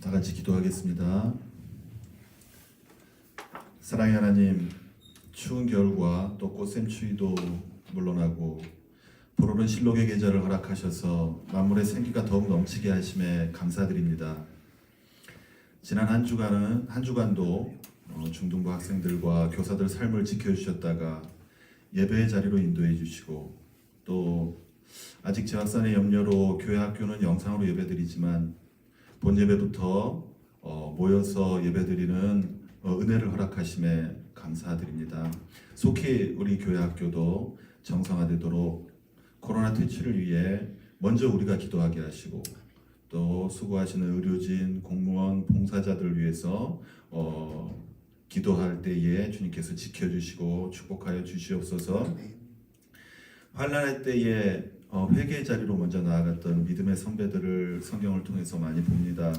다 같이 기도하겠습니다. 사랑의 하나님, 추운 겨울과 또 꽃샘추위도 물러나고 불오른 실록의 계절을 허락하셔서 만물의 생기가 더욱 넘치게 하심에 감사드립니다. 지난 한 주간도 중등부 학생들과 교사들 삶을 지켜주셨다가 예배의 자리로 인도해 주시고, 또 아직 재확산의 염려로 교회 학교는 영상으로 예배드리지만 본 예배부터 모여서 예배드리는 은혜를 허락하심에 감사드립니다. 속히 우리 교회 학교도 정상화되도록 코로나 퇴치를 위해 먼저 우리가 기도하게 하시고, 또 수고하시는 의료진, 공무원, 봉사자들 위해서 기도할 때에 주님께서 지켜주시고 축복하여 주시옵소서. 환난의 때에 회개의 자리로 먼저 나아갔던 믿음의 선배들을 성경을 통해서 많이 봅니다.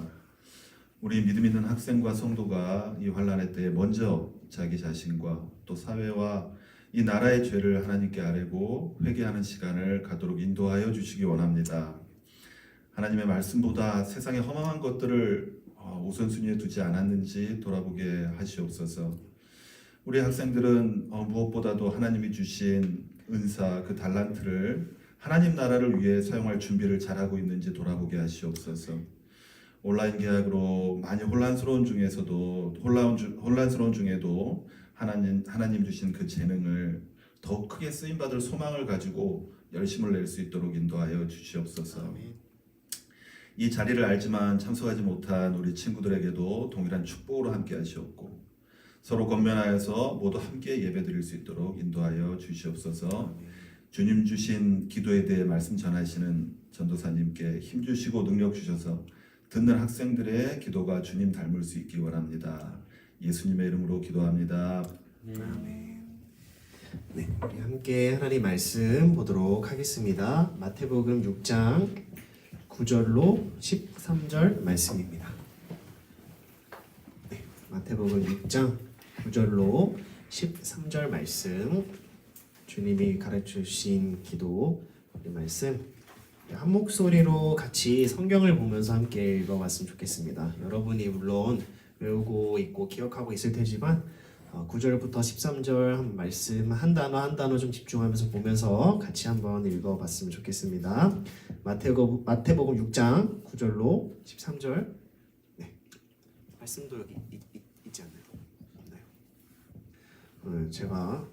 우리 믿음 있는 학생과 성도가 이 환난의 때에 먼저 자기 자신과 또 사회와 이 나라의 죄를 하나님께 아뢰고 회개하는 시간을 갖도록 인도하여 주시기 원합니다. 하나님의 말씀보다 세상의 허망한 것들을 우선순위에 두지 않았는지 돌아보게 하시옵소서. 우리 학생들은 무엇보다도 하나님이 주신 은사, 그 달란트를 하나님 나라를 위해 사용할 준비를 잘하고 있는지 돌아보게 하시옵소서. 온라인 계약으로 많이 혼란스러운 중에도 하나님 주신 그 재능을 더욱 크게 쓰임받을 소망을 가지고 열심을 낼 수 있도록 인도하여 주시옵소서. 이 자리를 알지만 참석하지 못한 우리 친구들에게도 동일한 축복으로 함께 하시옵고, 서로 권면하여서 모두 함께 예배드릴 수 있도록 인도하여 주시옵소서. 주님 주신 기도에 대해 말씀 전하시는 전도사님께 힘 주시고 능력 주셔서 듣는 학생들의 기도가 주님 닮을 수 있기 원합니다. 예수님의 이름으로 기도합니다. 아멘. 네, 우리 함께 하나님 말씀 보도록 하겠습니다. 마태복음 6장 9절로 13절 말씀입니다. 네, 마태복음 6장 9절로 13절 말씀, 주님이 가르쳐 주신 기도 우리 말씀 한 목소리로 같이 성경을 보면서 함께 읽어봤으면 좋겠습니다. 여러분이 물론 외우고 있고 기억하고 있을 테지만 9절부터 13절 한 말씀 한 단어 한 단어 좀 집중하면서 보면서 같이 한번 읽어봤으면 좋겠습니다. 마태복음 6장 9절로 13절. 네, 말씀도 여기 있지 않나요? 네. 제가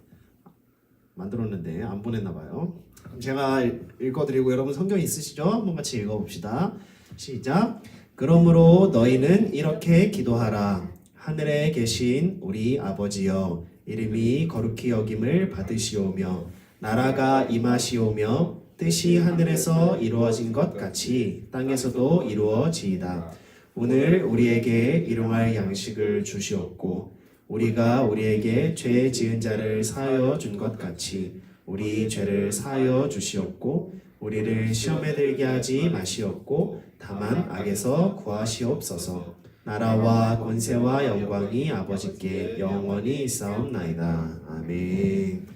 만들었는데 안 보냈나 봐요. 그럼 제가 읽어드리고 여러분 성경 있으시죠? 한번 같이 읽어봅시다. 시작. 그러므로 너희는 이렇게 기도하라. 하늘에 계신 우리 아버지여, 이름이 거룩히 여김을 받으시오며 나라가 임하시오며 뜻이 하늘에서 이루어진 것 같이 땅에서도 이루어지이다. 오늘 우리에게 일용할 양식을 주시옵고 우리가 우리에게 죄 지은 자를 사하여 준 것 같이 우리 죄를 사하여 주시옵고 우리를 시험에 들게 하지 마시옵고 다만 악에서 구하시옵소서. 나라와 권세와 영광이 아버지께 영원히 있사옵나이다. 아멘.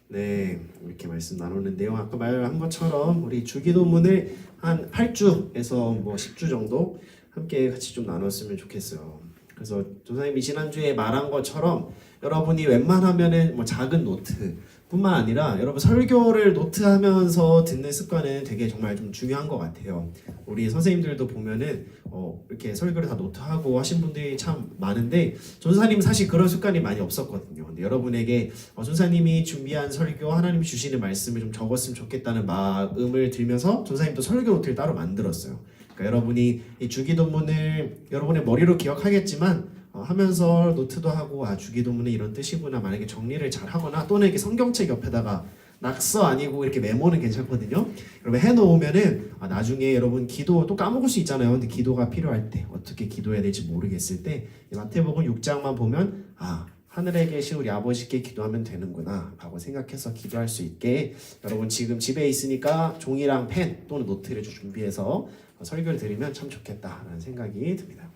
네, 이렇게 말씀 나누는데요. 아까 말한 것처럼 우리 주기도문을 한 8주에서 10주 정도 함께 같이 좀 나눴으면 좋겠어요. 그래서 조사님이 지난주에 말한 것처럼 여러분이 웬만하면은 작은 노트 뿐만 아니라 여러분 설교를 노트하면서 듣는 습관은 되게 정말 좀 중요한 것 같아요. 우리 선생님들도 보면은 이렇게 설교를 다 노트하고 하신 분들이 참 많은데 전사님은 사실 그런 습관이 많이 없었거든요. 근데 여러분에게 전사님이 준비한 설교, 하나님이 주시는 말씀을 좀 적었으면 좋겠다는 마음을 들면서 전사님도 설교 노트를 따로 만들었어요. 그러니까 여러분이 이 주기도문을 여러분의 머리로 기억하겠지만 하면서 노트도 하고 주기도문은 이런 뜻이구나 만약에 정리를 잘 하거나 또는 이렇게 성경책 옆에다가 낙서 아니고 이렇게 메모는 괜찮거든요. 여러분 해놓으면은 나중에 여러분 기도 또 까먹을 수 있잖아요. 근데 기도가 필요할 때 어떻게 기도해야 될지 모르겠을 때 마태복음 6장만 보면 하늘에 계신 우리 아버지께 기도하면 되는구나 라고 생각해서 기도할 수 있게 여러분 지금 집에 있으니까 종이랑 펜 또는 노트를 좀 준비해서 설교를 드리면 참 좋겠다라는 생각이 듭니다.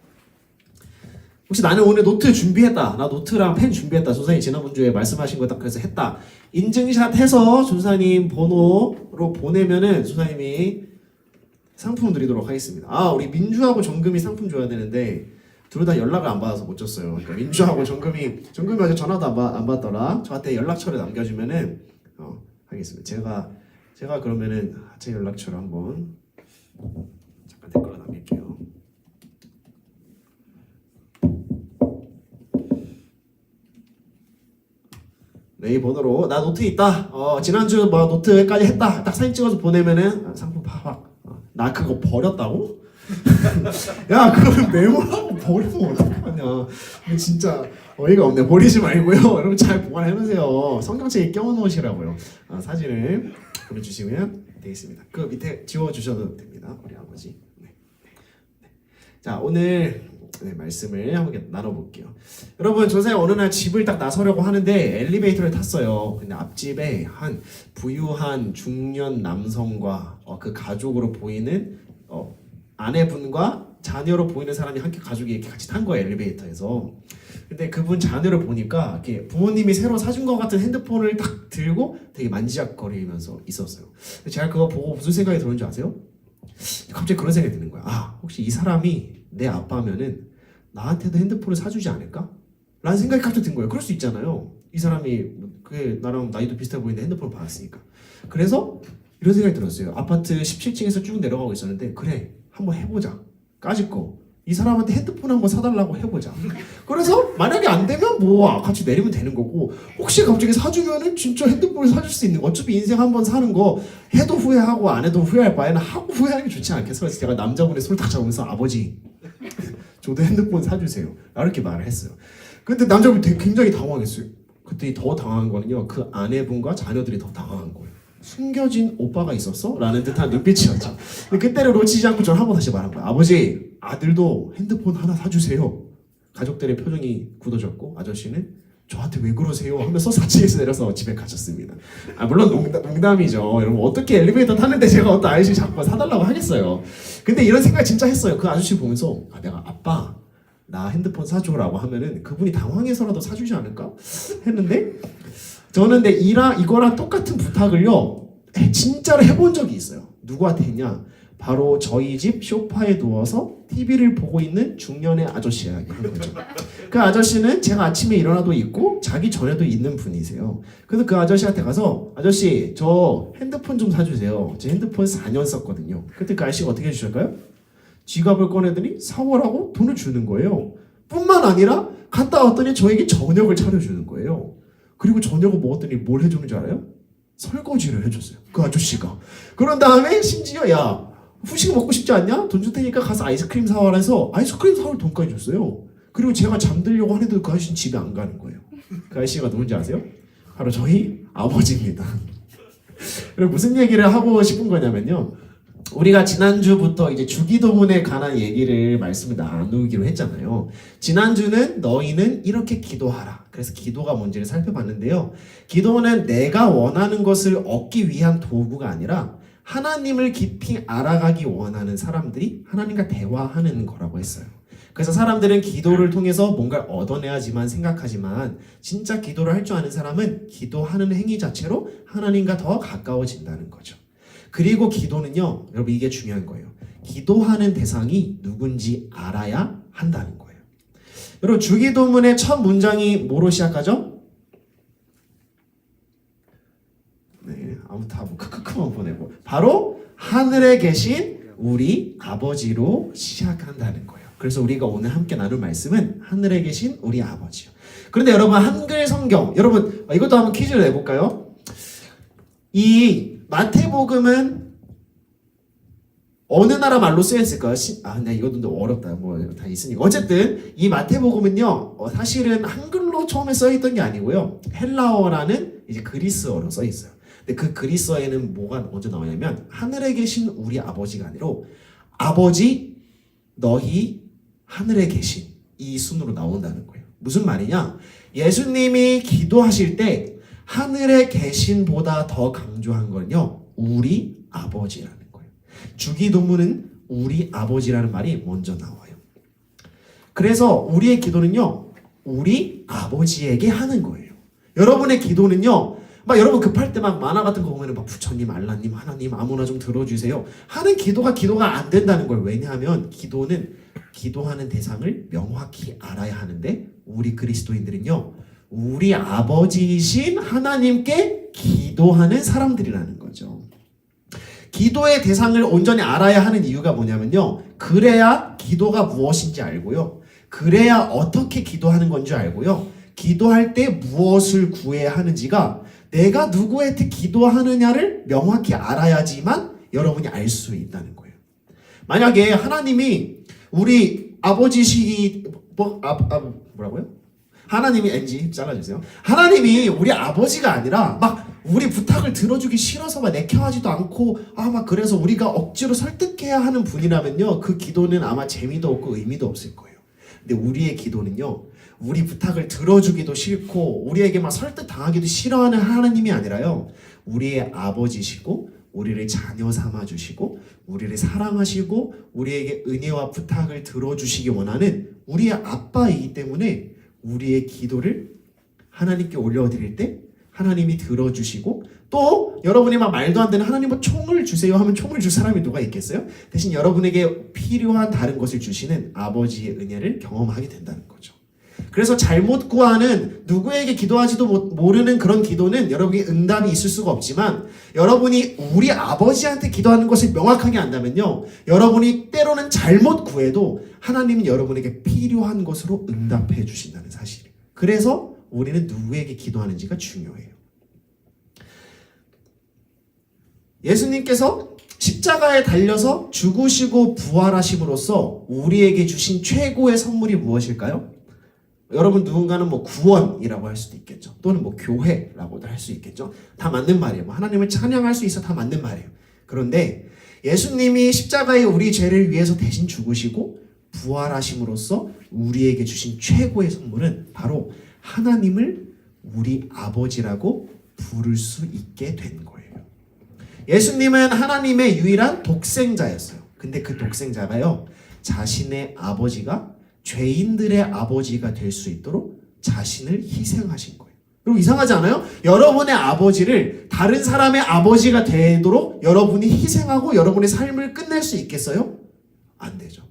혹시 나는 오늘 노트 준비했다. 나 노트랑 펜 준비했다. 조사님 지난번 주에 말씀하신 거 딱 그래서 했다. 인증샷 해서 조사님 번호로 보내면은 조사님이 상품 드리도록 하겠습니다. 우리 민주하고 정금이 상품 줘야 되는데 둘 다 연락을 안 받아서 못 줬어요. 그러니까 민주하고 정금이 아직 전화도 안 받더라. 저한테 연락처를 남겨주면은 하겠습니다. 제가 그러면은 제 연락처를 한번 잠깐 댓글로 남길게요. 네, 이 번호로 나 노트 있다. 지난주 뭐 노트까지 했다. 딱 사진 찍어서 보내면은 상품 팍. 나 그거 버렸다고? 야, 그걸 메모하고 버리면 어떡하냐. 진짜 어이가 없네. 버리지 말고요. 여러분 잘 보관해 놓으세요. 성경책에 껴 놓으시라고요. 사진을 보내주시면 되겠습니다. 그 밑에 지워주셔도 됩니다. 우리 아버지. 네. 자, 오늘 말씀을 한번 나눠볼게요. 여러분, 저새 어느 날 집을 딱 나서려고 하는데 엘리베이터를 탔어요. 근데 앞집에 한 부유한 중년 남성과 그 가족으로 보이는 아내분과 자녀로 보이는 사람이 함께 가족이 이렇게 같이 탄 거예요, 엘리베이터에서. 근데 그분 자녀를 보니까 이렇게 부모님이 새로 사준 것 같은 핸드폰을 딱 들고 되게 만지작거리면서 있었어요. 제가 그거 보고 무슨 생각이 들었는지 아세요? 갑자기 그런 생각이 드는 거야. 혹시 이 사람이 내 아빠면은 나한테도 핸드폰을 사주지 않을까? 라는 생각이 갑자기 든 거예요. 그럴 수 있잖아요. 이 사람이 나랑 나이도 비슷해 보이는데 핸드폰을 받았으니까. 그래서 이런 생각이 들었어요. 아파트 17층에서 쭉 내려가고 있었는데 그래, 한번 해보자. 까짓 거. 이 사람한테 핸드폰 한번 사달라고 해보자. 그래서 만약에 안 되면 뭐 같이 내리면 되는 거고, 혹시 갑자기 사주면은 진짜 핸드폰을 사줄 수 있는 거. 어차피 인생 한번 사는 거 해도 후회하고 안 해도 후회할 바에는 하고 후회하는 게 좋지 않겠어? 그래서 제가 남자분의 손을 딱 잡으면서 아버지, 저도 핸드폰 사주세요. 이렇게 말을 했어요. 근데 남자분이 굉장히 당황했어요. 그때 더 당황한 거는요, 그 아내분과 자녀들이 더 당황한 거예요. 숨겨진 오빠가 있었어? 라는 듯한 눈빛이었죠. 근데 그때를 놓치지 않고 저는 한번 다시 말한 거예요. 아버지, 아들도 핸드폰 하나 사주세요. 가족들의 표정이 굳어졌고 아저씨는 저한테 왜 그러세요? 하면서 4층에서 내려서 집에 가셨습니다. 물론 농담이죠. 여러분, 어떻게 엘리베이터 타는데 제가 어떤 아저씨 자꾸 사달라고 하겠어요. 근데 이런 생각 진짜 했어요. 그 아저씨 보면서 내가 아빠 나 핸드폰 사줘라고 하면은 그분이 당황해서라도 사주지 않을까 했는데, 저는 근데 이거랑 똑같은 부탁을요 진짜로 해본 적이 있어요. 누구한테 했냐? 바로 저희 집 소파에 누워서 TV를 보고 있는 중년의 아저씨에게 한 거죠. 그 아저씨는 제가 아침에 일어나도 있고 자기 전에도 있는 분이세요. 그래서 그 아저씨한테 가서 아저씨 저 핸드폰 좀 사주세요. 제 핸드폰 4년 썼거든요. 그때 그 아저씨가 어떻게 해주실까요? 지갑을 꺼내더니 사오라고 돈을 주는 거예요. 뿐만 아니라 갔다 왔더니 저에게 저녁을 차려주는 거예요. 그리고 저녁을 먹었더니 뭘 해주는 줄 알아요? 설거지를 해줬어요. 그 아저씨가. 그런 다음에 심지어 야 후식 먹고 싶지 않냐? 돈 줄 테니까 가서 아이스크림 사와라 해서 아이스크림 사올 돈까지 줬어요. 그리고 제가 잠들려고 하는데도 그 아저씨는 집에 안 가는 거예요. 그 아저씨가 누군지 아세요? 바로 저희 아버지입니다. 그리고 무슨 얘기를 하고 싶은 거냐면요, 우리가 지난주부터 이제 주기도문에 관한 얘기를 말씀을 나누기로 했잖아요. 지난주는 너희는 이렇게 기도하라. 그래서 기도가 뭔지를 살펴봤는데요. 기도는 내가 원하는 것을 얻기 위한 도구가 아니라 하나님을 깊이 알아가기 원하는 사람들이 하나님과 대화하는 거라고 했어요. 그래서 사람들은 기도를 통해서 뭔가를 얻어내야지만 생각하지만 진짜 기도를 할 줄 아는 사람은 기도하는 행위 자체로 하나님과 더 가까워진다는 거죠. 그리고 기도는요, 여러분 이게 중요한 거예요. 기도하는 대상이 누군지 알아야 한다는 거예요. 여러분 주기도문의 첫 문장이 뭐로 시작하죠? 네, 아무튼 한번 크크크만 보내고 바로 하늘에 계신 우리 아버지로 시작한다는 거예요. 그래서 우리가 오늘 함께 나눌 말씀은 하늘에 계신 우리 아버지요. 그런데 여러분 한글 성경, 여러분 이것도 한번 퀴즈를 내볼까요? 이 마태복음은 어느 나라 말로 쓰였을까요? 근데 이것도 어렵다. 뭐 다 있으니까. 어쨌든 이 마태복음은요, 사실은 한글로 처음에 써있던 게 아니고요, 헬라어라는 이제 그리스어로 써 있어요. 근데 그 그리스어에는 뭐가 먼저 나오냐면 하늘에 계신 우리 아버지가 아니라 아버지 너희 하늘에 계신 이 순으로 나온다는 거예요. 무슨 말이냐? 예수님이 기도하실 때 하늘에 계신보다 더 강조한 건요, 우리 아버지라는 거예요. 주기도문은 우리 아버지라는 말이 먼저 나와요. 그래서 우리의 기도는요, 우리 아버지에게 하는 거예요. 여러분의 기도는요, 막 여러분 급할 때 막 만화 같은 거 보면은 막 부처님, 알라님, 하나님 아무나 좀 들어주세요 하는 기도가 안 된다는 걸. 왜냐하면 기도는 기도하는 대상을 명확히 알아야 하는데 우리 그리스도인들은요 우리 아버지이신 하나님께 기도하는 사람들이라는 거죠. 기도의 대상을 온전히 알아야 하는 이유가 뭐냐면요, 그래야 기도가 무엇인지 알고요, 그래야 어떻게 기도하는 건지 알고요, 기도할 때 무엇을 구해야 하는지가 내가 누구한테 기도하느냐를 명확히 알아야지만 여러분이 알 수 있다는 거예요. 만약에 하나님이 우리 아버지시기 뭐라고요? 하나님이 NG 잘라주세요. 하나님이 우리 아버지가 아니라 막 우리 부탁을 들어주기 싫어서 막 내켜하지도 않고 막 그래서 우리가 억지로 설득해야 하는 분이라면요 그 기도는 아마 재미도 없고 의미도 없을 거예요. 근데 우리의 기도는요 우리 부탁을 들어주기도 싫고 우리에게 막 설득당하기도 싫어하는 하나님이 아니라요 우리의 아버지시고 우리를 자녀 삼아주시고 우리를 사랑하시고 우리에게 은혜와 부탁을 들어주시기 원하는 우리의 아빠이기 때문에 우리의 기도를 하나님께 올려드릴 때 하나님이 들어주시고, 또 여러분이 막 말도 안 되는 하나님 뭐 총을 주세요 하면 총을 줄 사람이 누가 있겠어요? 대신 여러분에게 필요한 다른 것을 주시는 아버지의 은혜를 경험하게 된다는 거죠. 그래서 잘못 구하는 누구에게 기도하지도 모르는 그런 기도는 여러분이 응답이 있을 수가 없지만, 여러분이 우리 아버지한테 기도하는 것을 명확하게 안다면요 여러분이 때로는 잘못 구해도 하나님은 여러분에게 필요한 것으로 응답해 주신다는 사실이에요. 그래서 우리는 누구에게 기도하는지가 중요해요. 예수님께서 십자가에 달려서 죽으시고 부활하심으로써 우리에게 주신 최고의 선물이 무엇일까요? 여러분 누군가는 뭐 구원이라고 할 수도 있겠죠. 또는 뭐 교회라고도 할 수 있겠죠. 다 맞는 말이에요. 뭐 하나님을 찬양할 수 있어 다 맞는 말이에요. 그런데 예수님이 십자가에 우리 죄를 위해서 대신 죽으시고 부활하심으로써 우리에게 주신 최고의 선물은 바로 하나님을 우리 아버지라고 부를 수 있게 된 거예요. 예수님은 하나님의 유일한 독생자였어요. 근데 그 독생자가요 자신의 아버지가 죄인들의 아버지가 될 수 있도록 자신을 희생하신 거예요. 그리고 이상하지 않아요? 여러분의 아버지를 다른 사람의 아버지가 되도록 여러분이 희생하고 여러분의 삶을 끝낼 수 있겠어요? 안 되죠.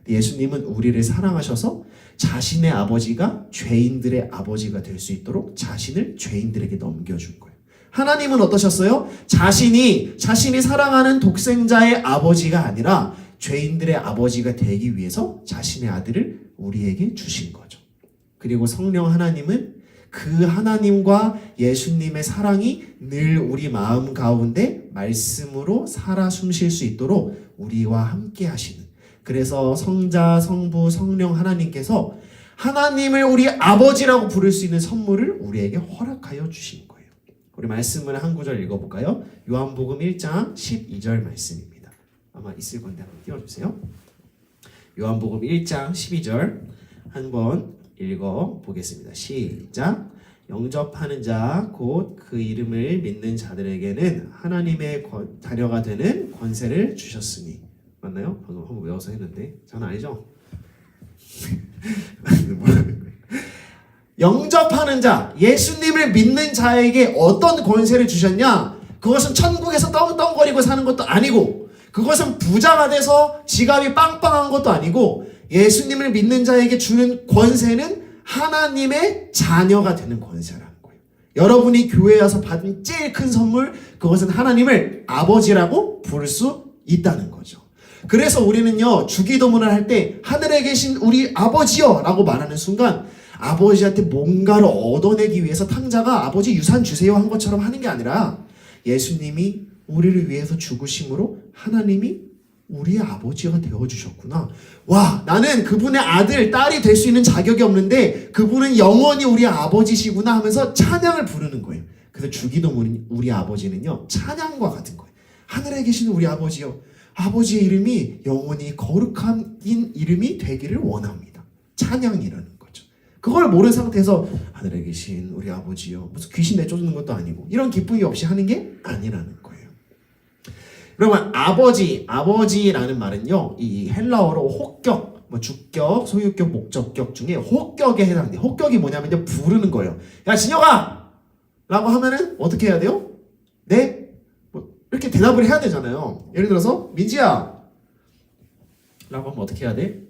예수님은 우리를 사랑하셔서 자신의 아버지가 죄인들의 아버지가 될 수 있도록 자신을 죄인들에게 넘겨준 거예요. 하나님은 어떠셨어요? 자신이 사랑하는 독생자의 아버지가 아니라 죄인들의 아버지가 되기 위해서 자신의 아들을 우리에게 주신 거죠. 그리고 성령 하나님은 그 하나님과 예수님의 사랑이 늘 우리 마음 가운데 말씀으로 살아 숨쉴 수 있도록 우리와 함께 하시는, 그래서 성자, 성부, 성령 하나님께서 하나님을 우리 아버지라고 부를 수 있는 선물을 우리에게 허락하여 주신 거예요. 우리 말씀을 한 구절 읽어볼까요? 요한복음 1장 12절 말씀입니다. 아마 있을 건데 한번 띄워주세요. 요한복음 1장 12절 한번 읽어보겠습니다. 시작. 영접하는 자 곧 그 이름을 믿는 자들에게는 하나님의 자녀가 되는 권세를 주셨으니. 맞나요? 방금 한번 외워서 했는데 저는 아니죠? 영접하는 자, 예수님을 믿는 자에게 어떤 권세를 주셨냐? 그것은 천국에서 떵떵거리고 사는 것도 아니고, 그것은 부자가 돼서 지갑이 빵빵한 것도 아니고, 예수님을 믿는 자에게 주는 권세는 하나님의 자녀가 되는 권세라는 거예요. 여러분이 교회에 와서 받은 제일 큰 선물, 그것은 하나님을 아버지라고 부를 수 있다는 거죠. 그래서 우리는요 주기도문을 할 때 하늘에 계신 우리 아버지요 라고 말하는 순간 아버지한테 뭔가를 얻어내기 위해서 탕자가 아버지 유산 주세요 한 것처럼 하는 게 아니라, 예수님이 우리를 위해서 죽으심으로 하나님이 우리의 아버지가 되어주셨구나. 와, 나는 그분의 아들, 딸이 될 수 있는 자격이 없는데 그분은 영원히 우리 아버지시구나 하면서 찬양을 부르는 거예요. 그래서 주기도문 우리 아버지는요 찬양과 같은 거예요. 하늘에 계신 우리 아버지요, 아버지의 이름이 영원히 거룩한 이름이 되기를 원합니다. 찬양이라는 거죠. 그걸 모르는 상태에서 하늘에 계신 우리 아버지요, 무슨 귀신 내쫓는 것도 아니고 이런 기쁨이 없이 하는 게 아니라는 거예요. 그러면 아버지라는 말은요 이 헬라어로 혹격, 뭐 주격, 소유격, 목적격 중에 혹격에 해당돼요. 혹격이 뭐냐면요 부르는 거예요. 야 진혁아, 라고 하면은 어떻게 해야 돼요? 네? 뭐 이렇게 대답을 해야 되잖아요. 예를 들어서 민지야 라고 하면 어떻게 해야 돼?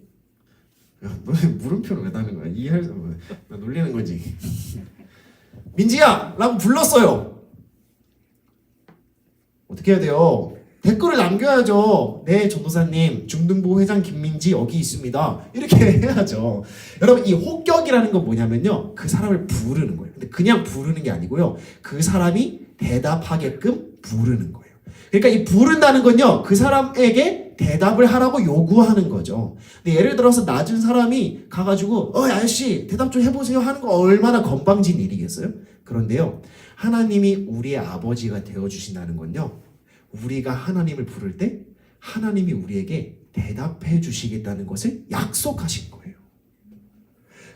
야, 너네 물음표를 왜 다는 거야? 이해할 수 없는 나 놀리는 거지. 민지야 라고 불렀어요. 어떻게 해야 돼요? 댓글을 남겨야죠. 네, 전도사님, 중등부 회장 김민지 여기 있습니다. 이렇게 해야죠. 여러분, 이 호격이라는 건 뭐냐면요. 그 사람을 부르는 거예요. 근데 그냥 부르는 게 아니고요. 그 사람이 대답하게끔 부르는 거예요. 그러니까 이 부른다는 건요. 그 사람에게 대답을 하라고 요구하는 거죠. 근데 예를 들어서 낮은 사람이 가가지고 아저씨 대답 좀 해보세요 하는 거 얼마나 건방진 일이겠어요? 그런데요. 하나님이 우리의 아버지가 되어주신다는 건요. 우리가 하나님을 부를 때 하나님이 우리에게 대답해 주시겠다는 것을 약속하신 거예요.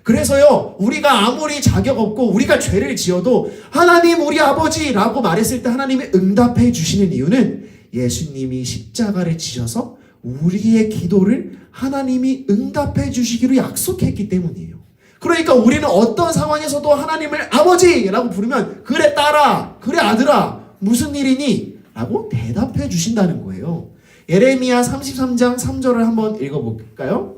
그래서요, 우리가 아무리 자격 없고 우리가 죄를 지어도 하나님 우리 아버지라고 말했을 때 하나님이 응답해 주시는 이유는 예수님이 십자가를 지셔서 우리의 기도를 하나님이 응답해 주시기로 약속했기 때문이에요. 그러니까 우리는 어떤 상황에서도 하나님을 아버지라고 부르면 그래 딸아, 그래 아들아, 무슨 일이니? 라고 대답해 주신다는 거예요. 예레미야 33장 3절을 한번 읽어볼까요?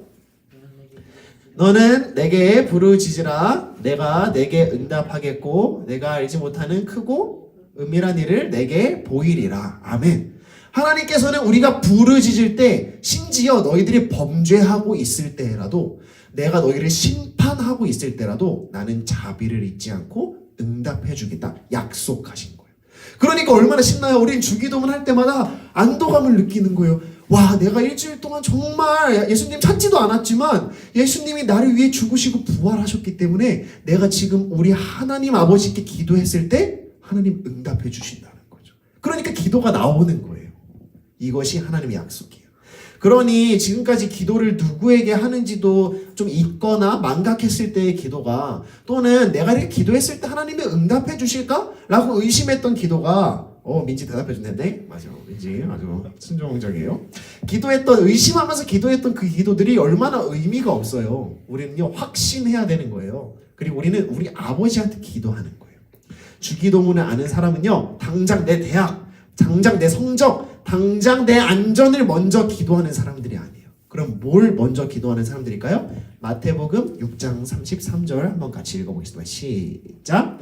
너는 내게 부르짖으라 내가 내게 응답하겠고 내가 알지 못하는 크고 은밀한 일을 내게 보이리라. 아멘. 하나님께서는 우리가 부르짖을 때 심지어 너희들이 범죄하고 있을 때라도 내가 너희를 심판하고 있을 때라도 나는 자비를 잊지 않고 응답해 주겠다 약속하신 거예요. 그러니까 얼마나 신나요. 우린 주기도문 할 때마다 안도감을 느끼는 거예요. 와, 내가 일주일 동안 정말 예수님 찾지도 않았지만 예수님이 나를 위해 죽으시고 부활하셨기 때문에 내가 지금 우리 하나님 아버지께 기도했을 때 하나님 응답해 주신다는 거죠. 그러니까 기도가 나오는 거예요. 이것이 하나님의 약속이에요. 그러니 지금까지 기도를 누구에게 하는지도 좀 잊거나 망각했을 때의 기도가 또는 내가 이렇게 기도했을 때 하나님이 응답해 주실까? 라고 의심했던 기도가 민지 대답해 준다네? 맞아. 민지 아주 순종적이에요. 의심하면서 기도했던 그 기도들이 얼마나 의미가 없어요. 우리는요 확신해야 되는 거예요. 그리고 우리는 우리 아버지한테 기도하는 거예요. 주기도문을 아는 사람은요 당장 내 대학, 당장 내 성적, 당장 내 안전을 먼저 기도하는 사람들이 아니에요. 그럼 뭘 먼저 기도하는 사람들일까요? 마태복음 6장 33절 한번 같이 읽어보겠습니다. 시작.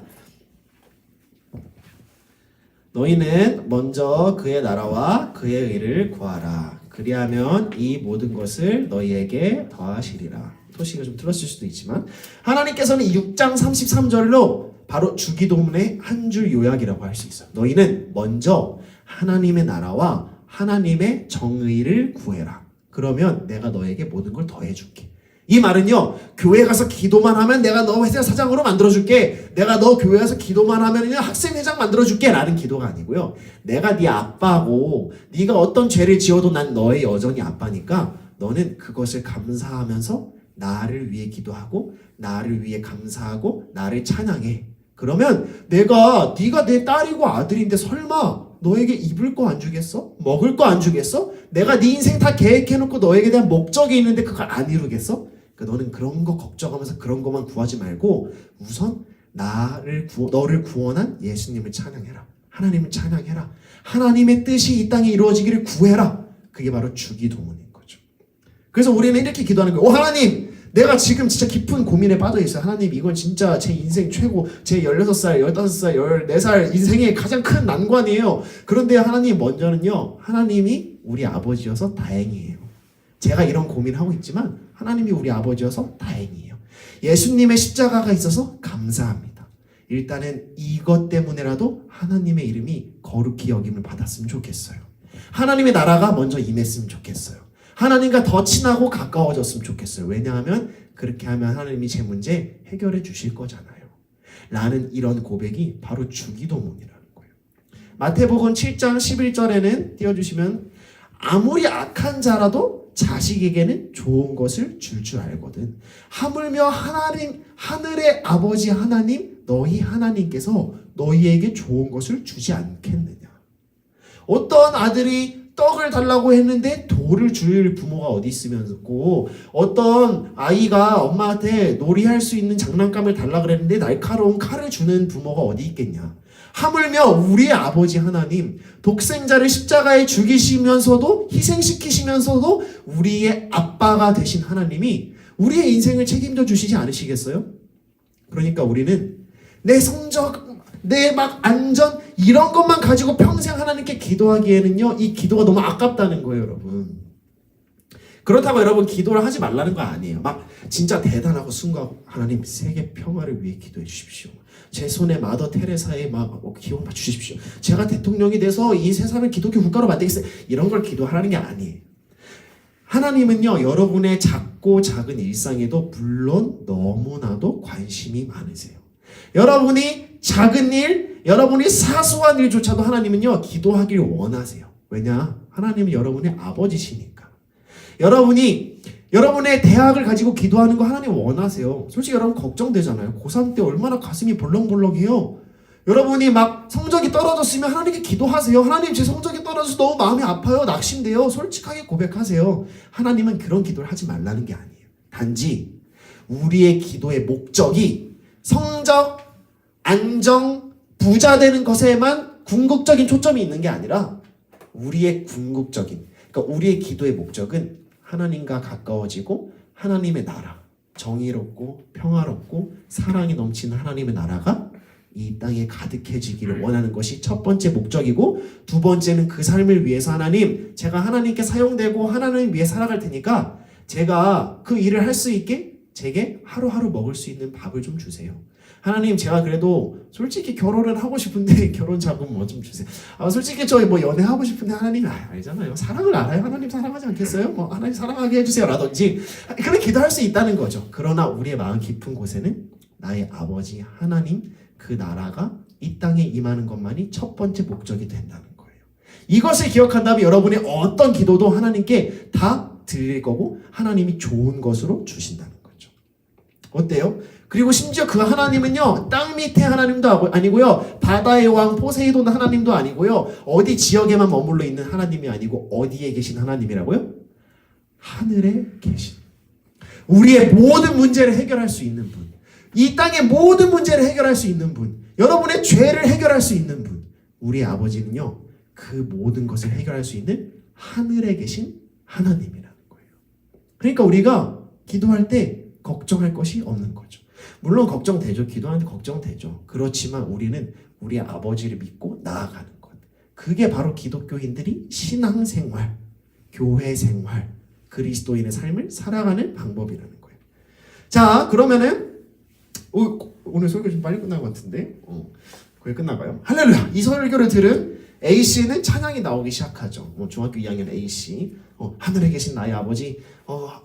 너희는 먼저 그의 나라와 그의 의를 구하라. 그리하면 이 모든 것을 너희에게 더하시리라. 토시가 좀 틀었을 수도 있지만 하나님께서는 이 6장 33절로 바로 주기도문의 한 줄 요약이라고 할 수 있어요. 너희는 먼저 하나님의 나라와 하나님의 정의를 구해라. 그러면 내가 너에게 모든 걸 더해줄게. 이 말은요, 교회 가서 기도만 하면 내가 너 회사 사장으로 만들어줄게. 내가 너 교회 가서 기도만 하면 학생회장 만들어줄게. 라는 기도가 아니고요. 내가 네 아빠고 네가 어떤 죄를 지어도 난 너의 여전히 아빠니까 너는 그것을 감사하면서 나를 위해 기도하고 나를 위해 감사하고 나를 찬양해. 그러면 네가 내 딸이고 아들인데 설마 너에게 입을 거 안 주겠어? 먹을 거 안 주겠어? 내가 네 인생 다 계획해놓고 너에게 대한 목적이 있는데 그걸 안 이루겠어? 그러니까 너는 그런 거 걱정하면서 그런 것만 구하지 말고 우선 너를 구원한 예수님을 찬양해라. 하나님을 찬양해라. 하나님의 뜻이 이 땅에 이루어지기를 구해라. 그게 바로 주기도문인 거죠. 그래서 우리는 이렇게 기도하는 거예요. 하나님! 내가 지금 진짜 깊은 고민에 빠져 있어요. 하나님, 이건 진짜 제 인생 최고, 제 16살, 15살, 14살 인생의 가장 큰 난관이에요. 그런데 하나님 먼저는요, 하나님이 우리 아버지여서 다행이에요. 제가 이런 고민하고 있지만 하나님이 우리 아버지여서 다행이에요. 예수님의 십자가가 있어서 감사합니다. 일단은 이것 때문에라도 하나님의 이름이 거룩히 여김을 받았으면 좋겠어요. 하나님의 나라가 먼저 임했으면 좋겠어요. 하나님과 더 친하고 가까워졌으면 좋겠어요. 왜냐하면 그렇게 하면 하나님이 제 문제 해결해 주실 거잖아요. 라는 이런 고백이 바로 주기도문이라는 거예요. 마태복음 7장 11절에는 띄워주시면 아무리 악한 자라도 자식에게는 좋은 것을 줄 알거든. 하물며 하늘의 아버지 하나님 너희 하나님께서 너희에게 좋은 것을 주지 않겠느냐. 어떤 아들이 떡을 달라고 했는데 돌을 줄 부모가 어디 있으면서고, 어떤 아이가 엄마한테 놀이할 수 있는 장난감을 달라고 그랬는데 날카로운 칼을 주는 부모가 어디 있겠냐. 하물며 우리의 아버지 하나님, 독생자를 십자가에 죽이시면서도 희생시키시면서도 우리의 아빠가 되신 하나님이 우리의 인생을 책임져 주시지 않으시겠어요? 그러니까 우리는 내 성적, 내 막 안전 이런 것만 가지고 평생 하나님께 기도하기에는요, 이 기도가 너무 아깝다는 거예요, 여러분. 그렇다고 여러분 기도를 하지 말라는 거 아니에요. 막 진짜 대단하고 순수하고, 하나님 세계 평화를 위해 기도해 주십시오. 제 손에 마더 테레사의 막 기원 주십시오. 제가 대통령이 돼서 이 세상을 기독교 국가로 만들겠어요. 이런 걸 기도하라는 게 아니에요. 하나님은요, 여러분의 작고 작은 일상에도 물론 너무나도 관심이 많으세요. 여러분이 작은 일, 여러분이 사소한 일조차도 하나님은요, 기도하길 원하세요. 왜냐? 하나님은 여러분의 아버지시니까. 여러분이 여러분의 대학을 가지고 기도하는 거 하나님 원하세요. 솔직히 여러분 걱정되잖아요. 고3 때 얼마나 가슴이 벌렁벌렁해요. 여러분이 막 성적이 떨어졌으면 하나님께 기도하세요. 하나님, 제 성적이 떨어져서 너무 마음이 아파요. 낙심돼요. 솔직하게 고백하세요. 하나님은 그런 기도를 하지 말라는 게 아니에요. 단지 우리의 기도의 목적이 성적, 안정, 부자 되는 것에만 궁극적인 초점이 있는 게 아니라 우리의 궁극적인, 그러니까 우리의 기도의 목적은 하나님과 가까워지고 하나님의 나라, 정의롭고 평화롭고 사랑이 넘치는 하나님의 나라가 이 땅에 가득해지기를 원하는 것이 첫 번째 목적이고, 두 번째는 그 삶을 위해서 하나님, 제가 하나님께 사용되고 하나님을 위해 살아갈 테니까 제가 그 일을 할 수 있게 제게 하루하루 먹을 수 있는 밥을 좀 주세요. 하나님, 제가 그래도 솔직히 결혼을 하고 싶은데 결혼 자금 뭐 좀 주세요. 솔직히 저 뭐 연애하고 싶은데 하나님 알잖아요. 사랑을 알아요. 하나님 사랑하지 않겠어요? 뭐 하나님 사랑하게 해주세요 라든지 그런 기도할 수 있다는 거죠. 그러나 우리의 마음 깊은 곳에는 나의 아버지 하나님, 그 나라가 이 땅에 임하는 것만이 첫 번째 목적이 된다는 거예요. 이것을 기억한다면 여러분의 어떤 기도도 하나님께 다 드릴 거고 하나님이 좋은 것으로 주신다는 거죠. 어때요? 그리고 심지어 그 하나님은요, 땅 밑에 하나님도 아니고요, 바다의 왕 포세이돈 하나님도 아니고요, 어디 지역에만 머물러 있는 하나님이 아니고 어디에 계신 하나님이라고요? 하늘에 계신, 우리의 모든 문제를 해결할 수 있는 분, 이 땅의 모든 문제를 해결할 수 있는 분, 여러분의 죄를 해결할 수 있는 분, 우리 아버지는요, 그 모든 것을 해결할 수 있는 하늘에 계신 하나님이라는 거예요. 그러니까 우리가 기도할 때 걱정할 것이 없는 거죠. 물론 걱정되죠. 기도하는데 걱정되죠. 그렇지만 우리는 우리 아버지를 믿고 나아가는 것, 그게 바로 기독교인들이 신앙생활, 교회생활, 그리스도인의 삶을 살아가는 방법이라는 거예요. 자, 그러면은 오늘 설교 좀 빨리 끝난 것 같은데 거의 끝나가요. 할렐루야. 이 설교를 들은 A씨는 찬양이 나오기 시작하죠. 중학교 2학년 A씨, 하늘에 계신 나의 아버지,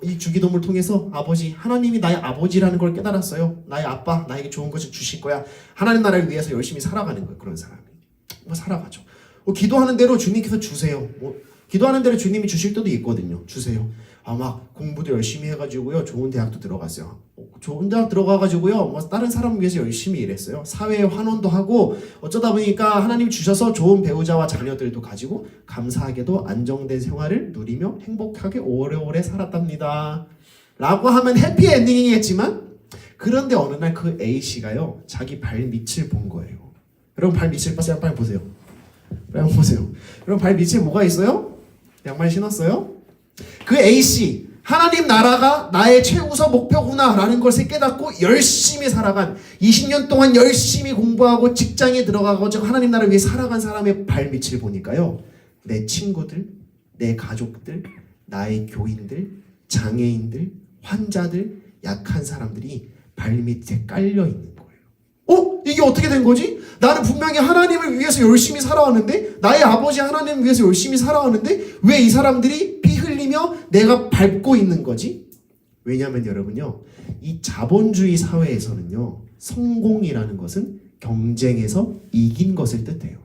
이 주기도문을 통해서 아버지, 하나님이 나의 아버지라는 걸 깨달았어요. 나의 아빠, 나에게 좋은 것을 주실 거야. 하나님 나라를 위해서 열심히 살아가는 거예요. 그런 사람이 살아가죠. 기도하는 대로 주님께서 주세요. 기도하는 대로 주님이 주실 때도 있거든요. 주세요. 막 공부도 열심히 해가지고요, 좋은 대학도 들어갔어요. 좋은 대학 들어가가지고요, 다른 사람을 위해서 열심히 일했어요. 사회에 환원도 하고, 어쩌다 보니까 하나님 주셔서 좋은 배우자와 자녀들도 가지고 감사하게도 안정된 생활을 누리며 행복하게 오래오래 살았답니다 라고 하면 해피엔딩이겠지만, 그런데 어느 날 그 A씨가요, 자기 발밑을 본 거예요. 여러분 발밑을 빨리 보세요. 빨리 한번 보세요. 여러분 발밑에 뭐가 있어요? 양말 신었어요? 그 A씨, 하나님 나라가 나의 최우선 목표구나 라는 것을 깨닫고 열심히 살아간, 20년 동안 열심히 공부하고 직장에 들어가가지고 하나님 나라를 위해 살아간 사람의 발밑을 보니까요, 내 친구들, 내 가족들, 나의 교인들, 장애인들, 환자들, 약한 사람들이 발밑에 깔려있는 거예요. 이게 어떻게 된 거지? 나는 분명히 하나님을 위해서 열심히 살아왔는데, 나의 아버지 하나님을 위해서 열심히 살아왔는데 왜 이 사람들이 피 흘리며 내가 밟고 있는 거지? 왜냐하면 여러분요, 이 자본주의 사회에서는요, 성공이라는 것은 경쟁에서 이긴 것을 뜻해요.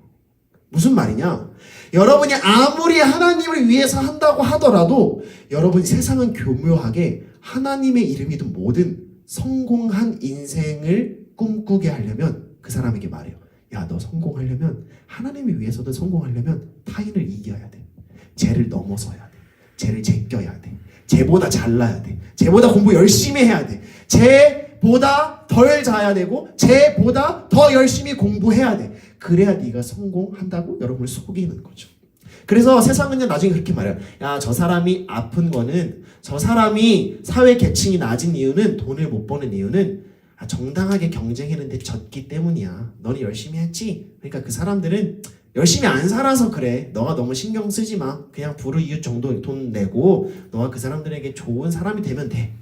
무슨 말이냐? 여러분이 아무리 하나님을 위해서 한다고 하더라도 여러분, 세상은 교묘하게 하나님의 이름이 든 모든 성공한 인생을 꿈꾸게 하려면 그 사람에게 말해요. 야, 너 성공하려면, 하나님을 위해서도 성공하려면 타인을 이겨야 돼. 쟤를 넘어서야 돼. 쟤를 제껴야 돼. 쟤보다 잘나야 돼. 쟤보다 공부 열심히 해야 돼. 쟤보다 덜 자야 되고 쟤보다 더 열심히 공부해야 돼. 그래야 네가 성공한다고 여러분을 속이는 거죠. 그래서 세상은요 나중에 그렇게 말해요. 야, 저 사람이 아픈 거는, 저 사람이 사회 계층이 낮은 이유는, 돈을 못 버는 이유는 정당하게 경쟁했는데 졌기 때문이야. 너는 열심히 했지? 그러니까 그 사람들은 열심히 안 살아서 그래. 너가 너무 신경 쓰지 마. 그냥 불우이웃 정도 돈 내고 너가 그 사람들에게 좋은 사람이 되면 돼.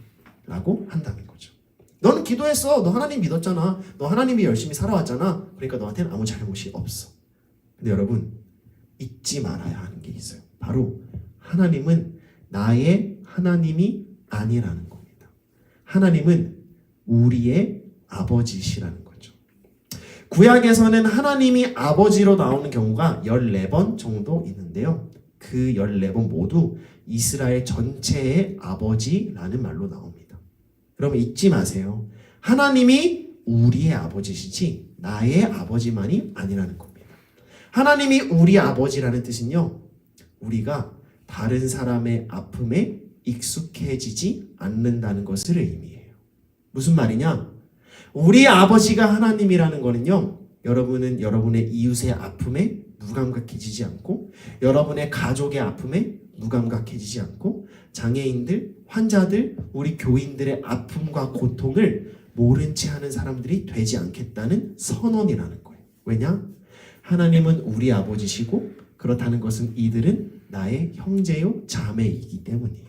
라고 한다는 거죠. 너는 기도했어. 너 하나님 믿었잖아. 너 하나님이 열심히 살아왔잖아. 그러니까 너한테는 아무 잘못이 없어. 근데 여러분, 잊지 말아야 하는 게 있어요. 바로 하나님은 나의 하나님이 아니라는 겁니다. 하나님은 우리의 아버지시라는 거죠. 구약에서는 하나님이 아버지로 나오는 경우가 14번 정도 있는데요. 그 14번 모두 이스라엘 전체의 아버지라는 말로 나옵니다. 그러면 잊지 마세요. 하나님이 우리의 아버지시지 나의 아버지만이 아니라는 겁니다. 하나님이 우리 아버지라는 뜻은요, 우리가 다른 사람의 아픔에 익숙해지지 않는다는 것을 의미해요. 무슨 말이냐? 우리 아버지가 하나님이라는 거는요, 여러분은 여러분의 이웃의 아픔에 무감각해지지 않고, 여러분의 가족의 아픔에 무감각해지지 않고, 장애인들, 환자들, 우리 교인들의 아픔과 고통을 모른 채 하는 사람들이 되지 않겠다는 선언이라는 거예요. 왜냐? 하나님은 우리 아버지시고, 그렇다는 것은 이들은 나의 형제요 자매이기 때문이에요.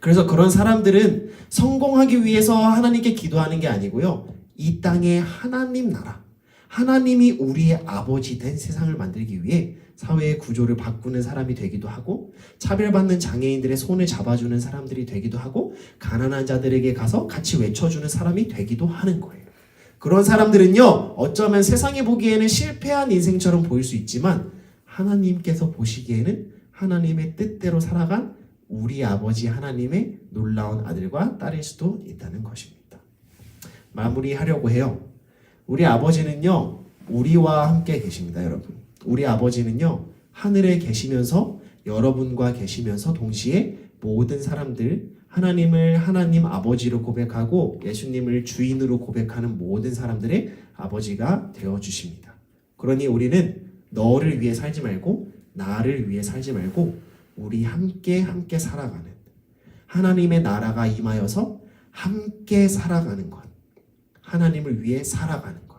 그래서 그런 사람들은 성공하기 위해서 하나님께 기도하는 게 아니고요, 이 땅의 하나님 나라, 하나님이 우리의 아버지 된 세상을 만들기 위해 사회의 구조를 바꾸는 사람이 되기도 하고, 차별받는 장애인들의 손을 잡아주는 사람들이 되기도 하고, 가난한 자들에게 가서 같이 외쳐주는 사람이 되기도 하는 거예요. 그런 사람들은요, 어쩌면 세상이 보기에는 실패한 인생처럼 보일 수 있지만 하나님께서 보시기에는 하나님의 뜻대로 살아간 우리 아버지 하나님의 놀라운 아들과 딸일 수도 있다는 것입니다. 마무리하려고 해요. 우리 아버지는요, 우리와 함께 계십니다, 여러분. 우리 아버지는요, 하늘에 계시면서, 여러분과 계시면서 동시에 모든 사람들, 하나님을 하나님 아버지로 고백하고 예수님을 주인으로 고백하는 모든 사람들의 아버지가 되어주십니다. 그러니 우리는 너를 위해 살지 말고 나를 위해 살지 말고 우리 함께 살아가는, 하나님의 나라가 임하여서 함께 살아가는 것, 하나님을 위해 살아가는 것,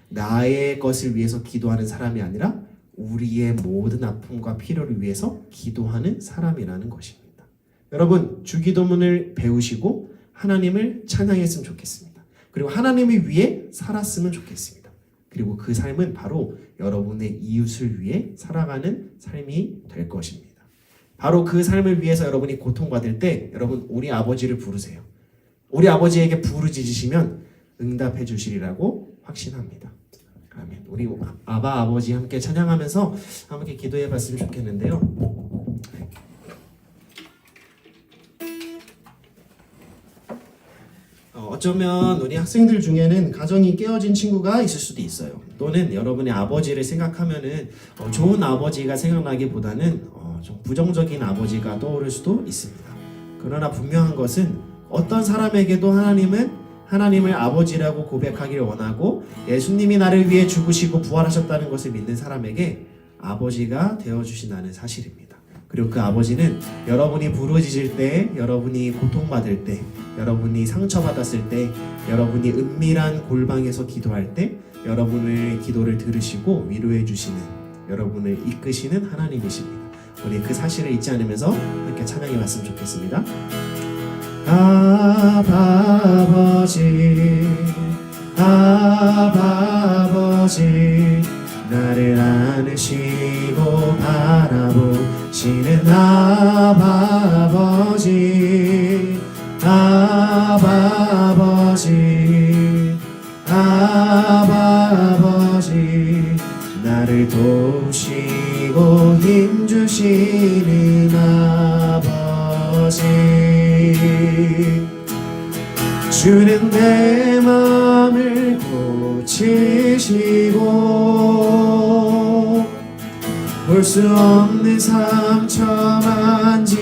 나의 것을 위해서 기도하는 사람이 아니라 우리의 모든 아픔과 필요를 위해서 기도하는 사람이라는 것입니다. 여러분, 주기도문을 배우시고 하나님을 찬양했으면 좋겠습니다. 그리고 하나님을 위해 살았으면 좋겠습니다. 그리고 그 삶은 바로 여러분의 이웃을 위해 살아가는 삶이 될 것입니다. 바로 그 삶을 위해서 여러분이 고통받을 때 여러분, 우리 아버지를 부르세요. 우리 아버지에게 부르짖으시면 응답해 주시리라고 확신합니다. 아멘. 우리 아바 아버지 함께 찬양하면서 함께 기도해 봤으면 좋겠는데요. 어쩌면 우리 학생들 중에는 가정이 깨어진 친구가 있을 수도 있어요. 또는 여러분의 아버지를 생각하면은 좋은 아버지가 생각나기보다는 좀 부정적인 아버지가 떠오를 수도 있습니다. 그러나 분명한 것은 어떤 사람에게도 하나님은 하나님을 아버지라고 고백하기를 원하고, 예수님이 나를 위해 죽으시고 부활하셨다는 것을 믿는 사람에게 아버지가 되어주신다는 사실입니다. 그리고 그 아버지는 여러분이 부르짖을 때, 여러분이 고통받을 때, 여러분이 상처받았을 때, 여러분이 은밀한 골방에서 기도할 때 여러분의 기도를 들으시고 위로해 주시는, 여러분을 이끄시는 하나님이십니다. 우리 그 사실을 잊지 않으면서 함께 찬양해 봤으면 좋겠습니다. 아바 아버지, 아바 아버지, 나를 안으시고 바라보시는 아바 아버지, 아바 아버지, 아바 아버지, 나를 도우시고 힘주시는 아버지, 주는 내 마음을 고치시고 볼 수 없는 상처 만지시네.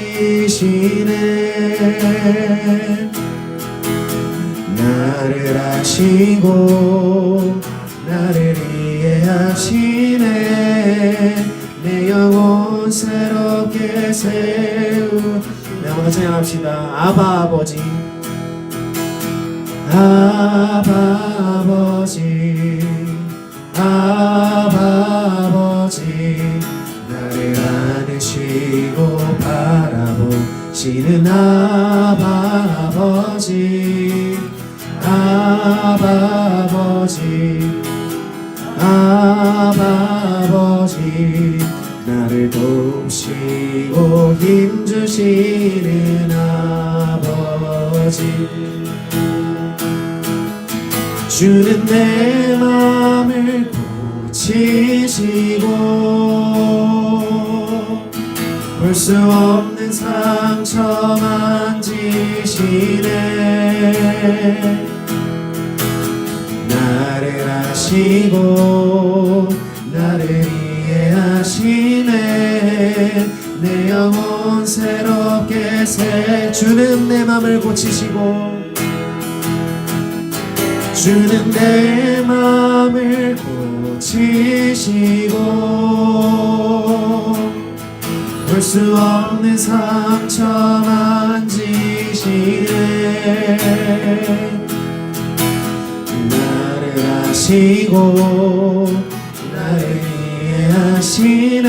나를 아시고 나를 이해하시네. 내 영혼 새롭게 세우. 네, 한번 찬양합시다. 아바 아버지, 아바 아버지, 아바 아버지, 나를 안으시고 바라보시는 아바 아버지, 아바 아버지, 아바 아버지, 나를 돕시고 힘주시는 아버지. 주는 내 맘을 고치시고 볼 수 없는 상처 만지시네. 나를 아시고 나를 이해하시네. 내 영혼 새롭게 주는 내 맘을 고치시고 주는 내 맘을 고치시고 볼 수 없는 상처 만지시네. 나를 아시고 나를 이해하시네.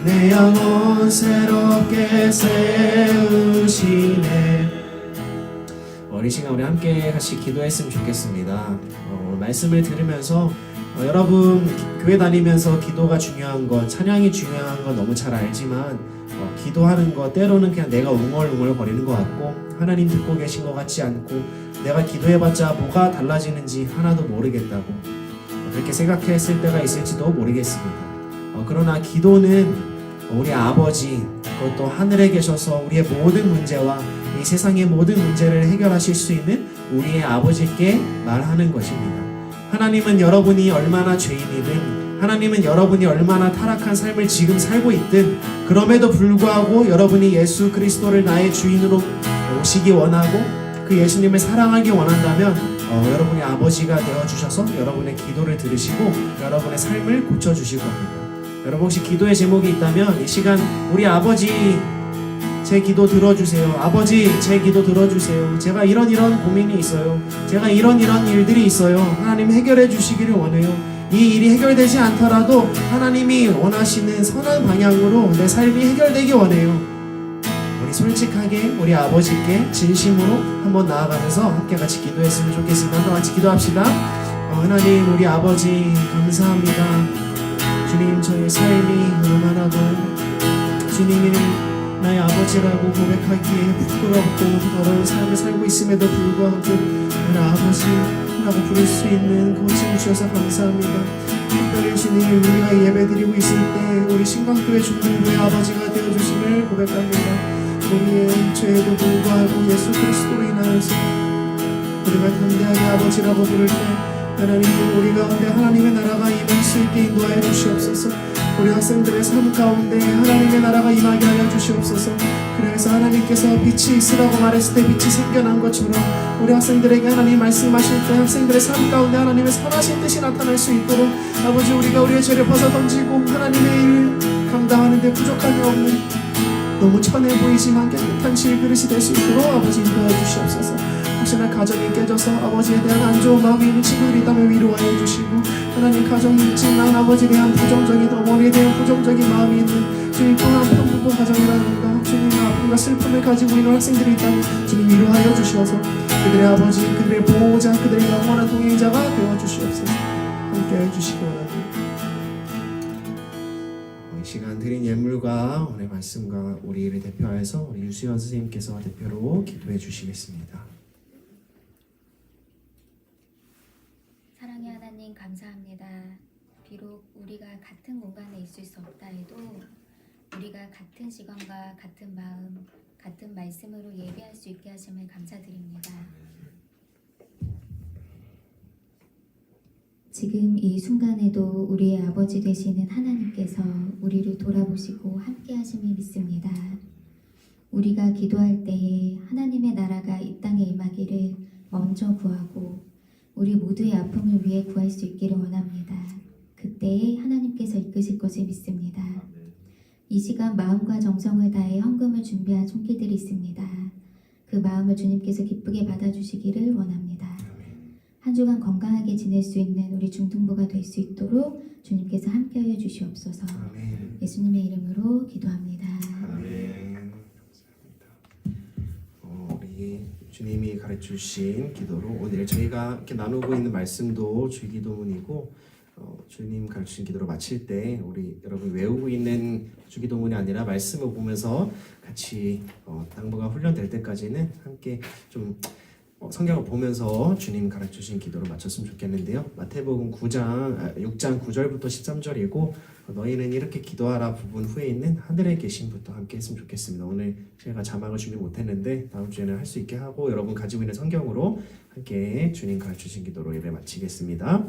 내 영혼 새롭게 세우시네. 이 시간 우리 함께 같이 기도했으면 좋겠습니다. 말씀을 들으면서 여러분 교회 다니면서 기도가 중요한 것, 찬양이 중요한 건 너무 잘 알지만 기도하는 거 때로는 그냥 내가 웅얼웅얼 거리는 것 같고 하나님 듣고 계신 것 같지 않고 내가 기도해봤자 뭐가 달라지는지 하나도 모르겠다고 그렇게 생각했을 때가 있을지도 모르겠습니다. 그러나 기도는 우리 아버지, 그것도 하늘에 계셔서 우리의 모든 문제와 이 세상의 모든 문제를 해결하실 수 있는 우리의 아버지께 말하는 것입니다. 하나님은 여러분이 얼마나 죄인이든, 하나님은 여러분이 얼마나 타락한 삶을 지금 살고 있든, 그럼에도 불구하고 여러분이 예수 그리스도를 나의 주인으로 오시기 원하고 그 예수님을 사랑하기 원한다면 여러분의 아버지가 되어주셔서 여러분의 기도를 들으시고 여러분의 삶을 고쳐주실 겁니다. 여러분 혹시 기도의 제목이 있다면 이 시간 우리 아버지 제 기도 들어주세요. 아버지 제 기도 들어주세요. 제가 이런 고민이 있어요. 제가 이런 일들이 있어요. 하나님 해결해 주시기를 원해요. 이 일이 해결되지 않더라도 하나님이 원하시는 선한 방향으로 내 삶이 해결되기 원해요. 우리 솔직하게 우리 아버지께 진심으로 한번 나아가면서 함께 같이 기도했으면 좋겠습니다. 한번 같이 기도합시다. 하나님 우리 아버지 감사합니다. 주님 저의 삶이 얼마나도 주님이 나의 아버지라고 고백하기에 부끄럽고 더러운 삶을 살고 있음에도 불구하고 우리 아버지라고 부를 수 있는 거침을 주셔서 감사합니다. 특별히 주님 우리가 예배드리고 있을 때 우리 신광교회 중등부의 아버지가 되어주심을 고백합니다. 우리의 죄에도 불구하고 예수 그리스도로 인하여서 우리가 담대하게 아버지라고 부를 때 하나님 우리 가운데 하나님의 나라가 임할 수 있게 인도하여 주시옵소서. 우리 학생들의 삶 가운데 하나님의 나라가 임하게 하여 주시옵소서. 그래서 하나님께서 빛이 있으라고 말했을 때 빛이 생겨난 것처럼 우리 학생들에게 하나님 말씀하실 때 학생들의 삶 가운데 하나님의 선하신 뜻이 나타날 수 있도록 아버지 우리가 우리의 죄를 벗어던지고 하나님의 일을 감당하는 데 부족함이 없는 너무 천해 보이지만 깨끗한 질그릇이 될 수 있도록 아버지 인도하여 주시옵소서. 혹시나 가정이 깨져서 아버지에 대한 안 좋은 마음이 있는 친구들이 있다면 위로하여 주시고 하나님 가정이 있지만 아버지에 대한 부정적인 어머니에 대한 부정적인 마음이 있는 주님 또 한편 부부 가정이라든가 주님의 아픔과 슬픔을 가지고 있는 학생들이 있다면 주님 위로하여 주셔서 그들의 아버지 그들의 보호자 그들의 영원한 동행자가 되어 주시옵소서. 함께해 주시기 원합니다. 이 시간 드린 예물과 오늘 말씀과 우리를 대표하여서 우리 유수연 선생님께서 대표로 기도해 주시겠습니다. 사랑의 하나님 감사합니다. 비록 우리가 같은 공간에 있을 수 없다 해도 우리가 같은 시간과 같은 마음, 같은 말씀으로 예배할 수 있게 하심을 감사드립니다. 지금 이 순간에도 우리의 아버지 되시는 하나님께서 우리를 돌아보시고 함께 하심을 믿습니다. 우리가 기도할 때에 하나님의 나라가 이 땅에 임하기를 먼저 구하고 우리 모두의 아픔을 위해 구할 수 있기를 원합니다. 그때에 하나님께서 이끄실 것을 믿습니다. 이 시간 마음과 정성을 다해 헌금을 준비한 손길들이 있습니다. 그 마음을 주님께서 기쁘게 받아주시기를 원합니다. 한 주간 건강하게 지낼 수 있는 우리 중등부가 될 수 있도록 주님께서 함께하여 주시옵소서. 아멘. 예수님의 이름으로 기도합니다. 아멘. 우리 주님이 가르쳐 주신 기도로 오늘 저희가 이렇게 나누고 있는 말씀도 주기도문이고 주님 가르치신 기도로 마칠 때 우리 여러분 외우고 있는 주기도문이 아니라 말씀을 보면서 같이 당부가 훈련될 때까지는 함께 좀 성경을 보면서 주님 가르쳐주신 기도로 마쳤으면 좋겠는데요. 마태복음 6장 9절부터 13절이고 너희는 이렇게 기도하라 부분 후에 있는 하늘에 계신부터 함께 했으면 좋겠습니다. 오늘 제가 자막을 준비 못했는데 다음 주에는 할 수 있게 하고 여러분 가지고 있는 성경으로 함께 주님 가르쳐주신 기도로 예배 마치겠습니다.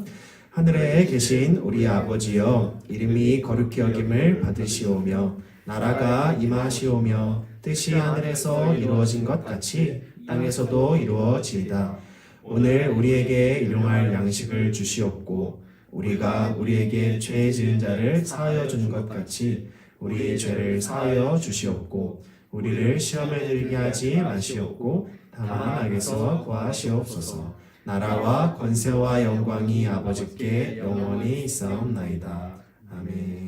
하늘에 계신 우리 아버지여, 이름이 거룩히 여김을 받으시오며 나라가 임하시오며 뜻이 하늘에서 이루어진 것 같이 땅에서도 이루어지이다. 오늘 우리에게 일용할 양식을 주시옵고 우리가 우리에게 죄 지은 자를 사하여 주는 것 같이 우리 죄를 사하여 주시옵고 우리를 시험에 들게 하지 마시옵고 다만 악에서 구하시옵소서. 나라와 권세와 영광이 아버지께 영원히 있사옵나이다. 아멘.